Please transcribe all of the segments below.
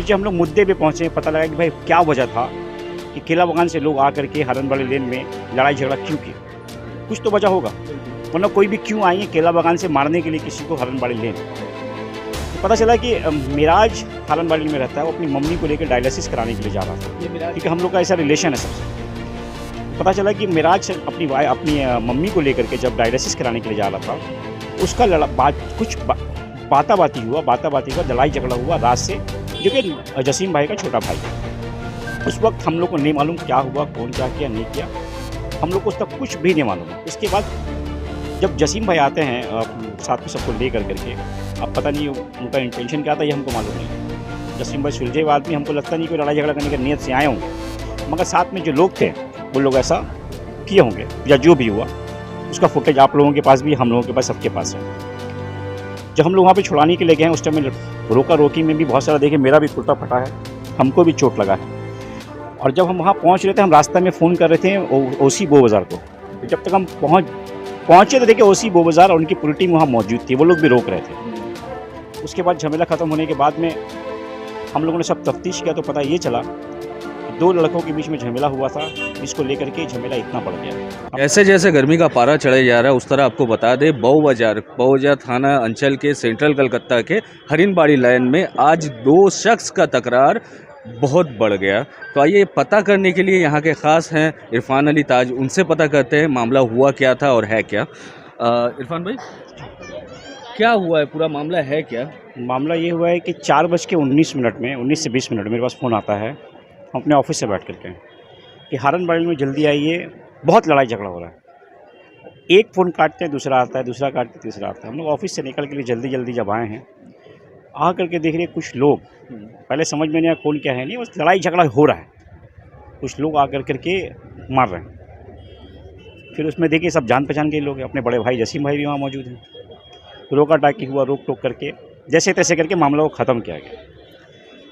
जब हम लोग मुद्दे पे पहुंचे, पता लगा कि भाई क्या वजह था कि केला बगान से लोग आकर के हरनवाड़ी लेन में लड़ाई झगड़ा क्यों किया। कुछ तो वजह होगा, वरना कोई भी क्यों आएंगे केला बगान से मारने के लिए किसी को हरनवाड़ी लेन। तो पता चला कि मिराज हरनवाड़ी में रहता है, वो अपनी मम्मी को लेकर डायलिसिस कराने के लिए जा रहा था, क्योंकि हम लोग का ऐसा रिलेशन है सबसे। पता चला कि मिराज अपनी मम्मी को लेकर के जब डायलिसिस कराने के लिए जा रहा था, उसका कुछ बाताबाती हुआ, लड़ाई झगड़ा हुआ रात से, जो कि जसीम भाई का छोटा भाई है। उस वक्त हम लोग को नहीं मालूम क्या हुआ, कौन क्या किया नहीं किया, हम लोग को उस तक कुछ भी नहीं मालूम है। इसके बाद जब जसीम भाई आते हैं साथ में सबको ले करके, अब पता नहीं उनका इंटेंशन क्या था, ये हमको मालूम नहीं। जसीम भाई सुलझे हुए आदमी, हमको लगता नहीं कोई लड़ाई झगड़ा करने की नीयत से आए होंगे, मगर साथ में जो लोग थे वो लोग ऐसा किए होंगे, या जो भी हुआ उसका फुटेज आप लोगों के पास भी, हम लोगों के पास, सबके पास है। जब हम लोग वहाँ पे छुड़ाने के लिए गए हैं, उस टाइम में रोका रोकी में भी बहुत सारा देखे, मेरा भी कुर्ता फटा है, हमको भी चोट लगा है। और जब हम वहाँ पहुँच रहे थे, हम रास्ते में फ़ोन कर रहे थे ओसी बो बाज़ार को। तो जब तक हम पहुँचे तो देखे ओसी बो बाज़ार और उनकी पूरी टीम वहाँ मौजूद थी, वो लोग भी रोक रहे थे। उसके बाद झमेला ख़त्म होने के बाद में हम लोगों ने सब तफ्तीश किया, तो पता ये चला कि 2 लड़कों के बीच में झमेला हुआ था, जिसको लेकर के झमेला इतना बढ़ गया। ऐसे जैसे गर्मी का पारा चढ़े जा रहा है, उस तरह आपको बता दें बऊ बाजार थाना अंचल के सेंट्रल कलकत्ता के हरिनबाड़ी लाइन में आज 2 शख्स का तकरार बहुत बढ़ गया। तो आइए पता करने के लिए यहाँ के ख़ास हैं इरफान अली ताज, उनसे पता करते हैं मामला हुआ क्या था और है क्या। इरफान भाई, क्या हुआ है, पूरा मामला है क्या? मामला ये हुआ है कि 4:19 में 19 से 20 मिनट मेरे पास फ़ोन आता है, हम अपने ऑफिस से बैठ करके, कि हरनबाड़ी में जल्दी आइए, बहुत लड़ाई झगड़ा हो रहा है। एक फ़ोन काटते हैं, दूसरा आता है, दूसरा काटते तीसरा आता है। हम लोग ऑफिस से निकल के जल्दी जल्दी जब आए हैं, आ करके देख रहे कुछ लोग, पहले समझ में नहीं आया कौन क्या है, नहीं बस लड़ाई झगड़ा हो रहा है, कुछ लोग आ करके मार रहे हैं। फिर उसमें देखिए सब जान पहचान के लोग हैं, अपने बड़े भाई जसीम भाई भी वहाँ मौजूद हैं। रोका टाकी हुआ, रोक टोक करके जैसे तैसे करके मामला को ख़त्म किया गया।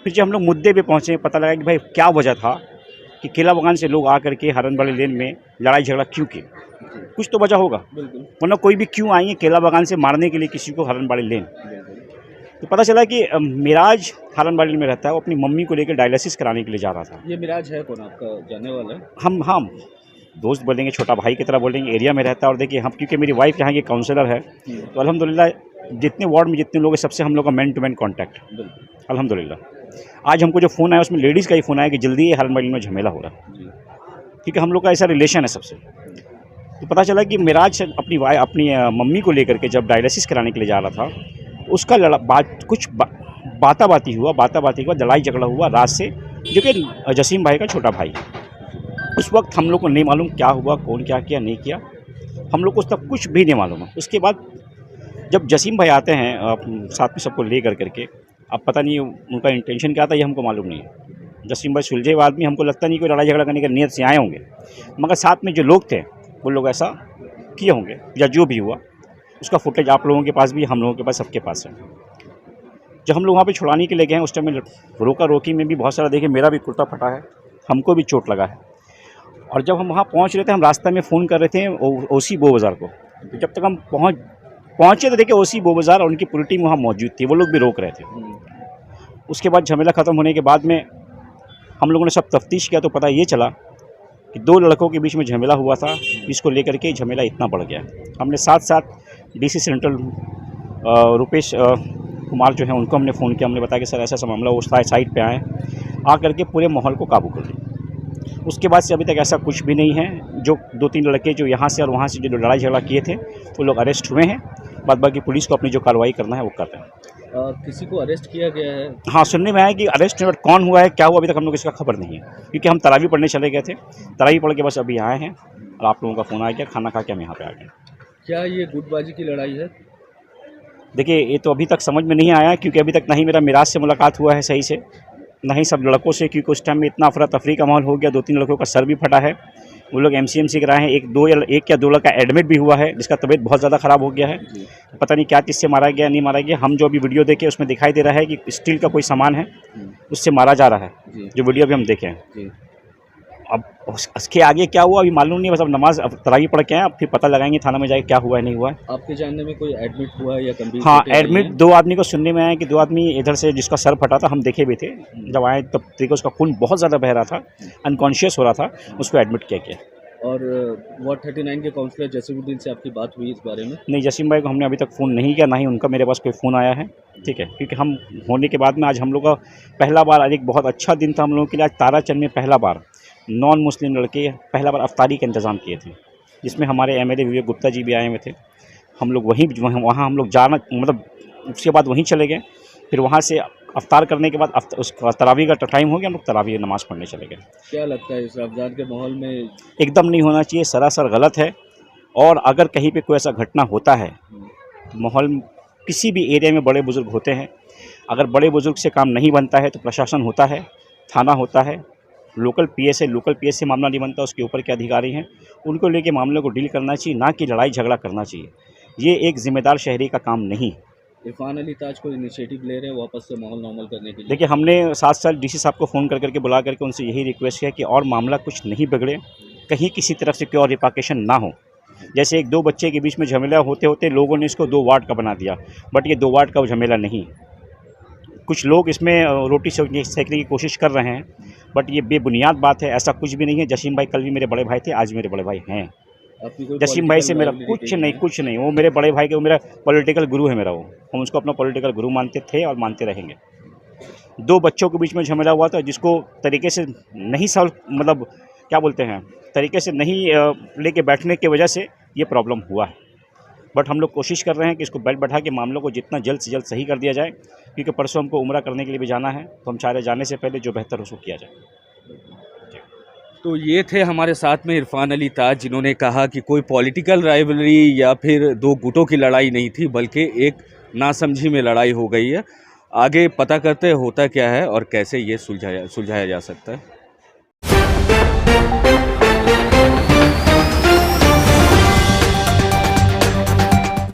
फिर जब हम लोग मुद्दे पे पहुँचे, पता लगा कि भाई क्या वजह था कि केला बगान से लोग आकर के हरनवाड़ी लेन में लड़ाई झगड़ा क्यों किए। कुछ तो वजह होगा, वरना कोई भी क्यों आएंगे केला बगान से मारने के लिए किसी को हरनवाड़ी लेन। तो पता चला कि मिराज हरनवाड़ी में रहता है, वो अपनी मम्मी को लेकर डायलिसिस कराने के लिए जा रहा था। ये मिराज है कौन, आपका जानने वाला है? हम दोस्त बोलेंगे, छोटा भाई की तरह बोलेंगे, एरिया में रहता है। और देखिए हम, क्योंकि मेरी वाइफ यहाँ की काउंसलर है, तो अल्हम्दुलिल्लाह जितने वार्ड में जितने लोग हैं, सबसे हम लोग का मैन टू मैन कॉन्टैक्ट अल्हम्दुलिल्लाह। आज हमको जो फ़ोन आया उसमें लेडीज़ का ही फ़ोन आया कि जल्दी हरनवाड़ी में झमेला हो रहा है, क्योंकि हम लोग का ऐसा रिलेशन है सबसे। तो पता चला कि मिराज अपनी मम्मी को लेकर के जब डायलिसिस कराने के लिए जा रहा था, उसका कुछ बाताबाती हुआ, लड़ाई झगड़ा हुआ रात से, जो कि जसीम भाई का छोटा भाई है। उस वक्त हम लोग को नहीं मालूम क्या हुआ, कौन क्या किया नहीं किया, हम लोग को उस तक कुछ भी नहीं मालूम है। उसके बाद जब जसीम भाई आते हैं साथ में सबको ले करके, अब पता नहीं उनका इंटेंशन क्या था, ये हमको मालूम नहीं है। जसीम भाई सुलझे हुए आदमी, हमको लगता नहीं कोई लड़ाई झगड़ा करने की नीयत से आए होंगे, मगर साथ में जो लोग थे वो लोग ऐसा किए होंगे, या जो भी हुआ उसका फुटेज आप लोगों के पास भी, हम लोगों के पास, सबके पास है। जब हम लोग वहाँ पे छुड़ाने के लिए गए हैं, उस टाइम में रोका रोकी में भी बहुत सारा देखे, मेरा भी कुर्ता फटा है, हमको भी चोट लगा है। और जब हम वहाँ पहुँच रहे थे, हम रास्ते में फ़ोन कर रहे थे ओसी बो बाज़ार को। तो जब तक हम पहुँचे तो देखे ओसी बो बाज़ार और उनकी पूरी टीम वहाँ मौजूद थी, वो लोग भी रोक रहे थे। उसके बाद झमेला ख़त्म होने के बाद में हम लोगों ने सब तफ्तीश किया, तो पता ये चला कि 2 लड़कों के बीच में झमेला हुआ था, जिसको लेकर के झमेला इतना बढ़ गया। हमने साथ डीसी सेंट्रल रुपेश कुमार जो है, उनको हमने फ़ोन किया, हमने बताया कि सर ऐसा ऐसा मामला, वो साइड पे आए, आ करके पूरे माहौल को काबू कर लिया। उसके बाद से अभी तक ऐसा कुछ भी नहीं है। जो 2-3 लड़के जो यहाँ से और वहाँ से जो लड़ाई झगड़ा किए थे, वो लोग अरेस्ट हुए हैं। बाद बाकी पुलिस को अपनी जो कार्रवाई करना है वो कर रहे हैं। किसी को अरेस्ट किया गया है? हाँ, सुनने में आया कि अरेस्ट है, बट कौन हुआ है, क्या हुआ, अभी तक हम लोग इसका खबर नहीं है, क्योंकि हम तरावी पढ़ने चले गए थे। तरावी पढ़ के बस अभी आए हैं और आप लोगों का फ़ोन आ गया, खाना खा के हम यहाँ पे आ गए। क्या ये गुटबाजी की लड़ाई है? देखिए ये तो अभी तक समझ में नहीं आया, क्योंकि अभी तक ना ही मेरा मिराज से मुलाकात हुआ है सही से, ना ही सब लड़कों से, क्योंकि उस टाइम में इतना अफरा तफरी का माहौल हो गया। 2-3 लड़कों का सर भी फटा है, वो लोग एमसीएमसी कराए हैं। एक या दो लड़का एडमिट भी हुआ है, जिसका तबीयत बहुत ज़्यादा ख़राब हो गया है। पता नहीं क्या चीज़ से मारा गया, नहीं मारा गया। हम जो अभी वीडियो देखे उसमें दिखाई दे रहा है कि स्टील का कोई सामान है, उससे मारा जा रहा है, जो वीडियो भी हम देखे हैं। अब उसके आगे क्या हुआ अभी मालूम नहीं, बस अब नमाज अब तरावी पढ़ के आए, अब फिर पता लगाएंगे थाना में जाके क्या हुआ है नहीं हुआ है। आपके जानने में कोई एडमिट हुआ है या गंभीर हाँ, चोटें आई एडमिट हैं? 2 आदमी को सुनने में आया कि 2 आदमी इधर से जिसका सर फटा था, हम देखे भी थे। जब आए तब देखो उसका खून बहुत ज़्यादा बह रहा था, अनकॉन्शियस हो रहा था, उसको एडमिट किया गया। और वार्ड 39 के काउंसलर जसीरुद्दीन से आपकी बात हुई इस बारे में? नहीं, जसीम भाई को हमने अभी तक फ़ोन नहीं किया, ना ही उनका मेरे पास कोई फ़ोन आया है, ठीक है। क्योंकि हम होने के बाद में आज हम लोग का पहला बार, आज एक बहुत अच्छा दिन था हम लोगों के लिए। आज ताराचंद में पहला बार नॉन मुस्लिम लड़के पहला बार अफ्तारी का इंतज़ाम किए थे, जिसमें हमारे एमएलए विवेक गुप्ता जी भी आए हुए थे। हम लोग वहाँ हम लोग जाना मतलब उसके बाद वहीं चले गए। फिर वहाँ से अफ्तार करने के बाद उसका तरावी का टाइम हो गया, हम लोग तरावी नमाज़ पढ़ने चले गए। क्या लगता है इस रमज़ान के माहौल में? एकदम नहीं होना चाहिए, सरासर गलत है। और अगर कहीं पे कोई ऐसा घटना होता है, माहौल किसी भी एरिया में बड़े बुज़ुर्ग होते हैं, अगर बड़े बुज़ुर्ग से काम नहीं बनता है तो प्रशासन होता है, थाना होता है, लोकल पीएस है, लोकल पीएस से मामला नहीं बनता, उसके ऊपर के अधिकारी हैं, उनको लेके मामले को डील करना चाहिए, ना कि लड़ाई झगड़ा करना चाहिए। ये एक ज़िम्मेदार शहरी का काम नहीं। इरफान अली ताज को इनिशिएटिव ले रहे हैं वापस से माहौल नॉर्मल करने के लिए? देखिए, हमने 7 साल डीसी साहब को फ़ोन करके बुला करके उनसे यही रिक्वेस्ट किया कि और मामला कुछ नहीं बिगड़े, कहीं किसी तरफ से कोई और रिपरकशन ना हो। जैसे 1-2 बच्चे के बीच में झमेला होते होते लोगों ने इसको 2 वार्ड का बना दिया, बट ये 2 वार्ड का झमेला नहीं। कुछ लोग इसमें रोटी सेकने की कोशिश कर रहे हैं, बट ये बेबुनियाद बात है, ऐसा कुछ भी नहीं है। जसीम भाई कल भी मेरे बड़े भाई थे, आज भी मेरे बड़े भाई हैं। आपकी कोई जसीम भाई से मेरा पॉलिटिकल राइवलरी कुछ नहीं, वो मेरे बड़े भाई के, वो मेरा पॉलिटिकल गुरु है मेरा वो। हम उसको अपना पॉलिटिकल गुरु मानते थे और मानते रहेंगे। 2 बच्चों के बीच में झमेला हुआ था, जिसको तरीके से नहीं सॉल्व मतलब क्या बोलते हैं, तरीके से नहीं लेके बैठने की वजह से ये प्रॉब्लम हुआ है। बट हम लोग कोशिश कर रहे हैं कि इसको बैठा के मामलों को जितना जल्द से जल्द सही कर दिया जाए, क्योंकि परसों हमको उम्रा करने के लिए भी जाना है, तो हम चाह रहे जाने से पहले जो बेहतर उसको किया जाए। तो ये थे हमारे साथ में इरफान अली ताज, जिन्होंने कहा कि कोई पॉलिटिकल राइवलरी या फिर 2 गुटों की लड़ाई नहीं थी, बल्कि एक नासमझी में लड़ाई हो गई है। आगे पता करते होता क्या है और कैसे ये सुलझाया जा सकता है।